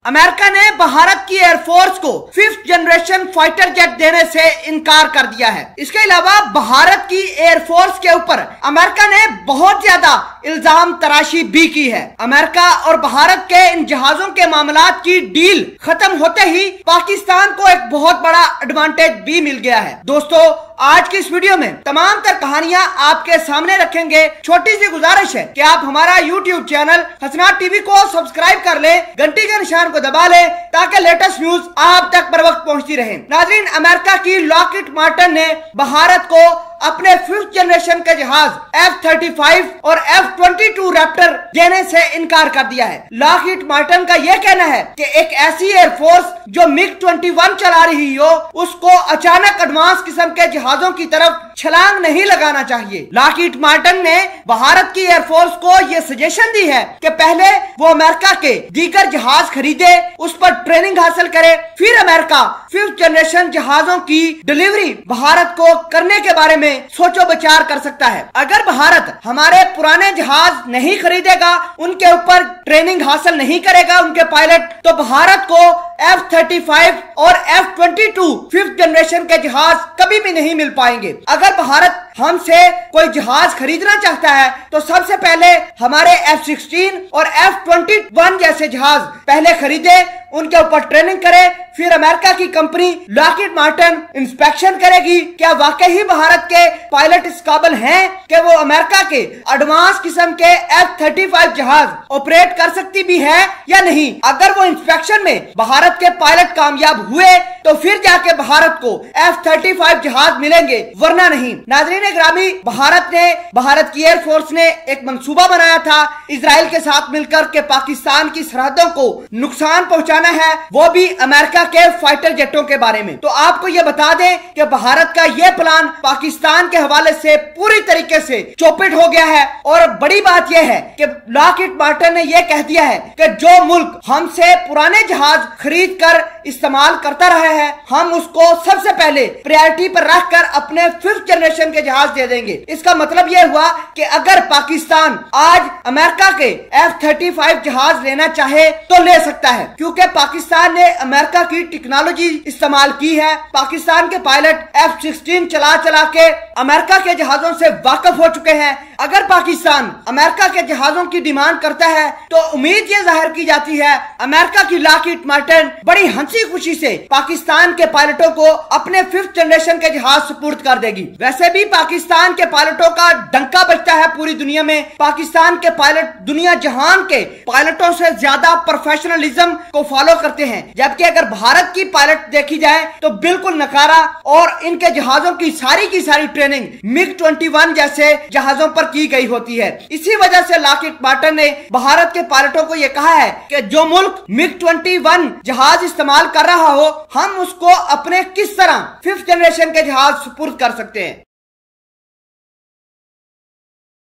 America ने भारत की air force को 5th जनरेशन फाइटर जेट देने से इनकार कर दिया है। इसके अलावा भारत की एयरफोर्स के ऊपर अमेरिका ने बहुत ज्यादा इल्जाम तराशी भी की है। अमेरिका और भारत के इन जहाजों के मामलात की डील खत्म होते ही पाकिस्तान को एक बहुत बड़ा एडवांटेज भी मिल गया है। दोस्तों, आज की इस वीडियो में तमाम तर कहानियां आपके सामने रखेंगे। छोटी सी गुजारिश है कि आप हमारा YouTube चैनल हसनाट टीवी को सब्सक्राइब कर ले, घंटी के निशान को दबा ले ताकि लेटेस्ट न्यूज आप तक बर वक्त पहुंचती रहे। नाजरीन, अमेरिका की लॉकहीड मार्टिन ने भारत को अपने 5th जनरेशन के जहाज F-35 और F-22 रैप्टर देने से इनकार कर दिया है। लॉकहीड मार्टिन का यह कहना है कि एक ऐसी एयरफोर्स जो MiG-21 चला रही हो, उसको अचानक एडवांस किस्म के जहाजों की तरफ छलांग नहीं लगाना चाहिए। लॉकहीड मार्टिन ने भारत की एयरफोर्स को यह सजेशन दी है कि पहले वो अमेरिका के दीगर जहाज खरीदे, उस पर ट्रेनिंग हासिल करे, फिर अमेरिका 5th जनरेशन जहाजों की डिलीवरी भारत को करने के बारे में सोचो विचार कर सकता है। अगर भारत हमारे पुराने जहाज नहीं खरीदेगा, उनके ऊपर ट्रेनिंग हासिल नहीं करेगा उनके पायलट, तो भारत को F-35 और F-22 5th जनरेशन के जहाज कभी भी नहीं मिल पाएंगे। अगर भारत हमसे कोई जहाज खरीदना चाहता है तो सबसे पहले हमारे F-16 और F-21 जैसे जहाज पहले खरीदे, उनके ऊपर ट्रेनिंग करे, फिर अमेरिका की कंपनी लॉकहीड मार्टिन इंस्पेक्शन करेगी क्या वाकई ही भारत के पायलट इस काबिल हैं कि वो अमेरिका के एडवांस किस्म के F-35 जहाज ऑपरेट कर सकती भी है या नहीं। अगर वो इंस्पेक्शन में भारत के पायलट कामयाब हुए तो फिर जाके भारत को F-35 जहाज मिलेंगे, वरना नहीं। नाज़रीन ग्रामी, भारत की एयरफोर्स ने एक मंसूबा बनाया था इजराइल के साथ मिलकर के पाकिस्तान की सरहदों को नुकसान पहुंचाना है, वो भी अमेरिका के फाइटर जेटों के बारे में। तो आपको ये बता दें कि भारत का ये प्लान पाकिस्तान के हवाले से पूरी तरीके से चौपट हो गया है। और बड़ी बात यह है कि लॉकहीड मार्टिन ने यह कह दिया है कि जो मुल्क हमसे पुराने जहाज खरीद कर इस्तेमाल करता रहा है, हम उसको सबसे पहले प्रायोरिटी पर रखकर अपने 5th जनरेशन के जहाज दे देंगे। इसका मतलब यह हुआ कि अगर पाकिस्तान आज अमेरिका के F-35 जहाज लेना चाहे तो ले सकता है, क्योंकि पाकिस्तान ने अमेरिका की टेक्नोलॉजी इस्तेमाल की है। पाकिस्तान के पायलट F-16 चला चला के अमेरिका के जहाजों से वाकिफ हो चुके हैं। अगर पाकिस्तान अमेरिका के जहाजों की डिमांड करता है तो उम्मीद ये जाहिर की जाती है अमेरिका की लॉकहीड मार्टिन बड़ी हंसी खुशी से पाकिस्तान के पायलटों को अपने 5th जनरेशन के जहाज सुपुर्द कर देगी। वैसे भी पाकिस्तान के पायलटों का डंका बजता है पूरी दुनिया में। पाकिस्तान के पायलट दुनिया जहान के पायलटों से ज्यादा प्रोफेशनलिज्म को फॉलो करते हैं, जबकि अगर भारत की पायलट देखी जाए तो बिल्कुल नकारा, और इनके जहाजों की सारी ट्रेनिंग MiG-21 जैसे जहाजों पर की गई होती है। इसी वजह से लॉकहीड मार्टिन ने भारत के पायलटों को यह कहा है कि जो मुल्क MiG-21 जहाज इस्तेमाल कर रहा हो, हम उसको अपने किस तरह 5th जनरेशन के जहाज सुपुर्द कर सकते हैं।